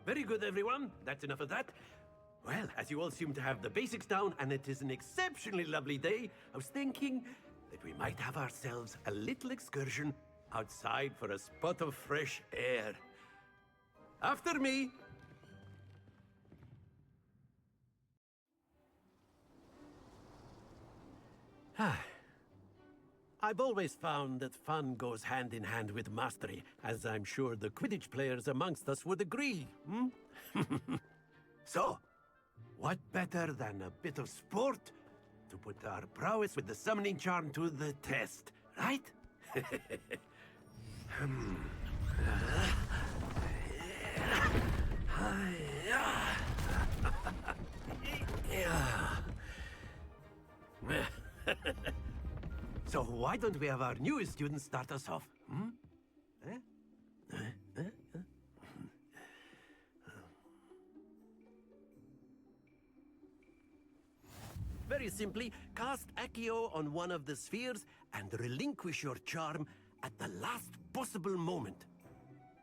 Very good, everyone. That's enough of that. Well, as you all seem to have the basics down, and it is an exceptionally lovely day, I was thinking that we might have ourselves a little excursion outside for a spot of fresh air. After me! I've always found that fun goes hand in hand with mastery, as I'm sure the Quidditch players amongst us would agree, So, what better than a bit of sport to put our prowess with the summoning charm to the test, right? So why don't we have our newest student start us off? Very simply, cast Accio on one of the spheres and relinquish your charm at the last possible moment.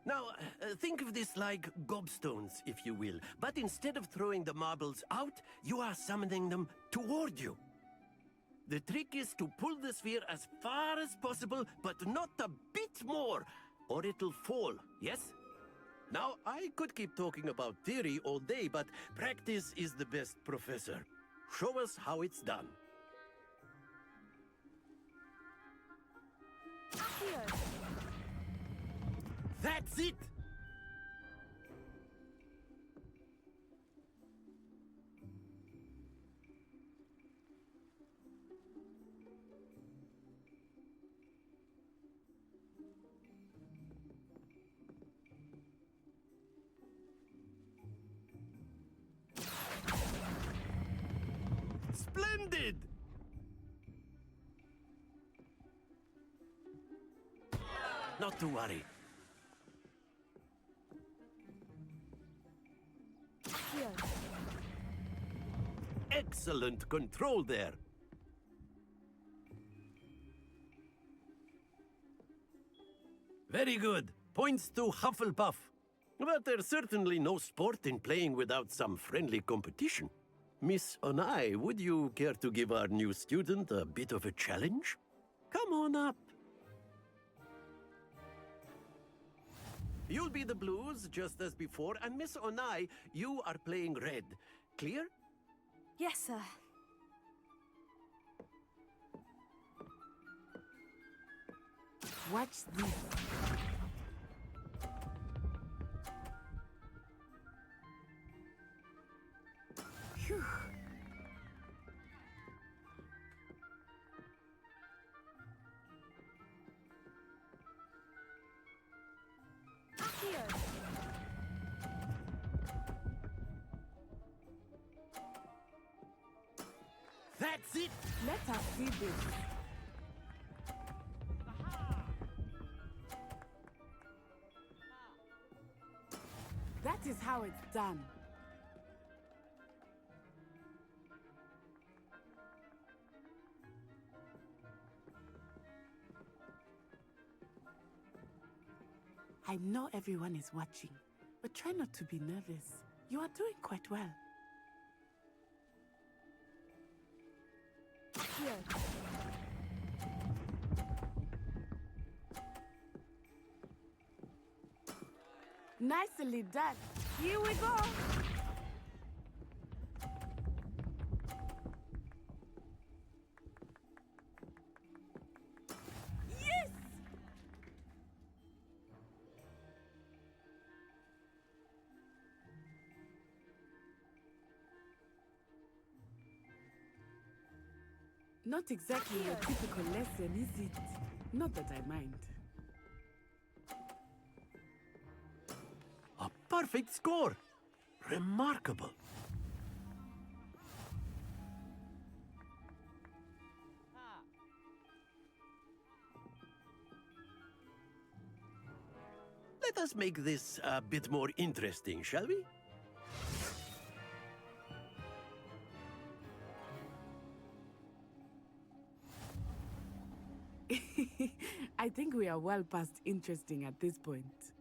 Now, think of this like gobstones, if you will, but instead of throwing the marbles out, you are summoning them toward you. The trick is to pull the sphere as far as possible, but not a bit more, or it'll fall, yes? Now, I could keep talking about theory all day, but practice is the best professor. Show us how it's done. Accio! That's it! Splendid! Not to worry. Accio! Excellent control there. Very good. Points to Hufflepuff. But there's certainly no sport in playing without some friendly competition. Miss Onai, would you care to give our new student a bit of a challenge? Come on up. You'll be the blues, just as before, and Miss Onai, you are playing red. Clear? Yes, sir. Watch this. Phew. Accio! That's it! Let us see this. That is how it's done. I know everyone is watching, but try not to be nervous. You are doing quite well. Accio! Nicely done. Here we go. Yes! Not exactly a typical lesson, is it? Not that I mind. A perfect score! Remarkable! Let us make this a bit more interesting, shall we? I think we are well past interesting at this point.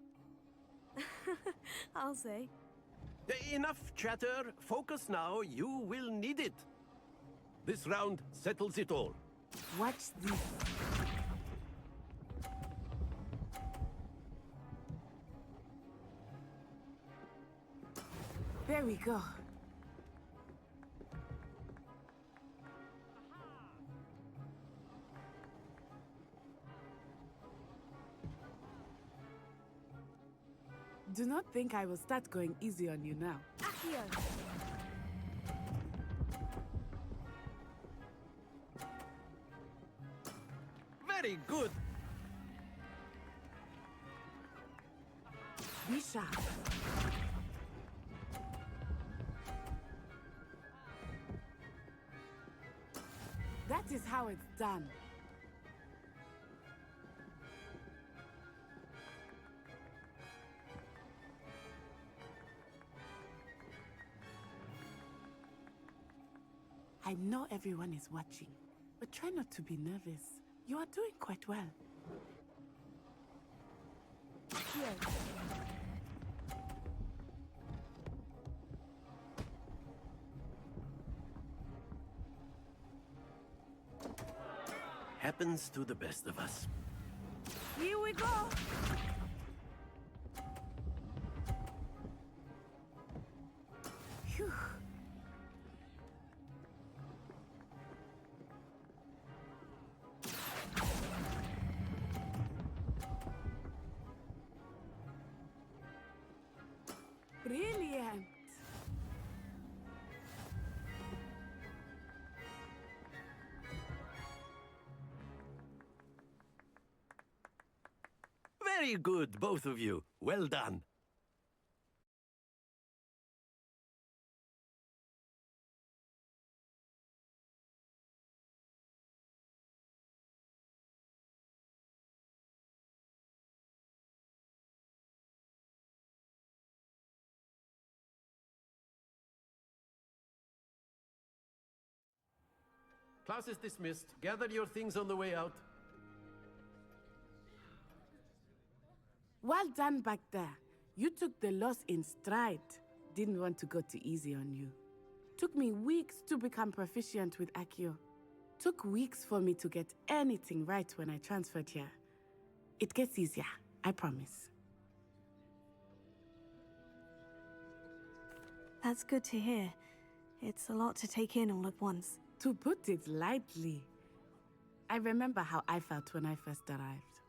I'll say. Enough chatter. Focus now. You will need it. This round settles it all. Watch this. There we go. Do not think I will start going easy on you now. Accio. Very good. Be sharp. That is how it's done. I know everyone is watching, but try not to be nervous. You are doing quite well. Accio. Happens to the best of us. Here we go. Phew. Brilliant. Very good, both of you. Well done. Class is dismissed. Gather your things on the way out. Well done back there. You took the loss in stride. Didn't want to go too easy on you. Took me weeks to become proficient with Accio. Took weeks for me to get anything right when I transferred here. It gets easier, I promise. That's good to hear. It's a lot to take in all at once. To put it lightly, I remember how I felt when I first arrived.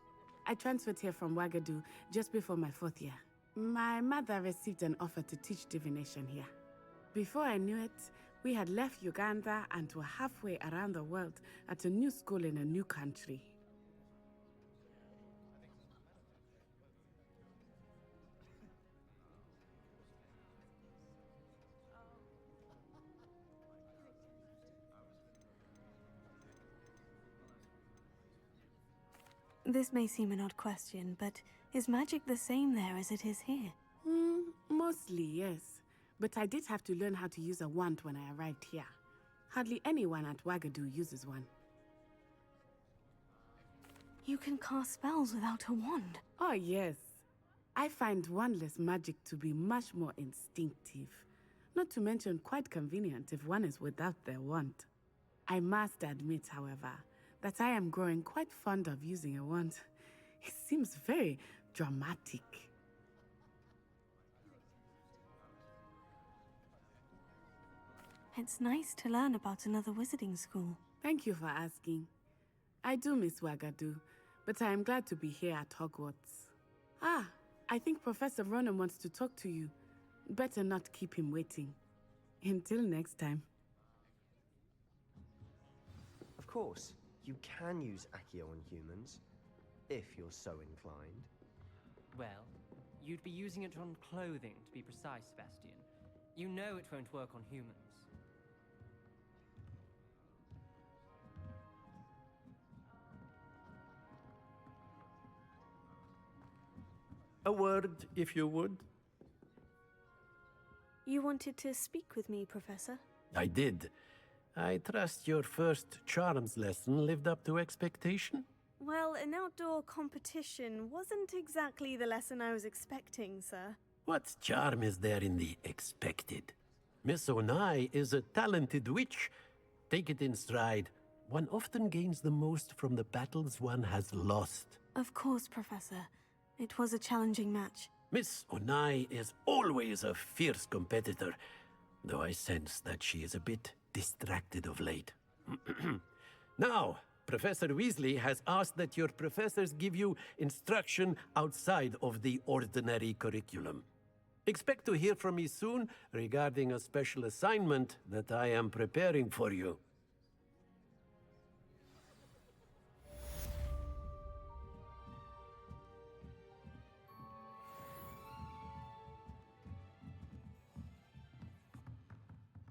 I transferred here from Ouagadougou just before my 4th year. My mother received an offer to teach divination here. Before I knew it, we had left Uganda and were halfway around the world at a new school in a new country. This may seem an odd question, but is magic the same there as it is here? Mostly, yes. But I did have to learn how to use a wand when I arrived here. Hardly anyone at Ouagadougou uses one. You can cast spells without a wand. Oh, yes. I find wandless magic to be much more instinctive. Not to mention quite convenient if one is without their wand. I must admit, however, that I am growing quite fond of using a wand. It seems very dramatic. It's nice to learn about another wizarding school. Thank you for asking. I do miss Ouagadougou, but I am glad to be here at Hogwarts. Ah, I think Professor Ronan wants to talk to you. Better not keep him waiting. Until next time. Of course, you can use Accio on humans, if you're so inclined. Well, you'd be using it on clothing, to be precise, Sebastian. You know it won't work on humans. A word, if you would. You wanted to speak with me, Professor? I did. I trust your first charms lesson lived up to expectation? Well, an outdoor competition wasn't exactly the lesson I was expecting, sir. What charm is there in the expected? Miss Onai is a talented witch. Take it in stride. One often gains the most from the battles one has lost. Of course, Professor. It was a challenging match. Miss Onai is always a fierce competitor, though I sense that she is a bit distracted of late. Now, Professor Weasley has asked that your professors give you instruction outside of the ordinary curriculum. Expect to hear from me soon regarding a special assignment that I am preparing for you.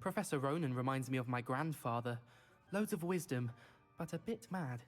Professor Ronan reminds me of my grandfather. Loads of wisdom, but a bit mad.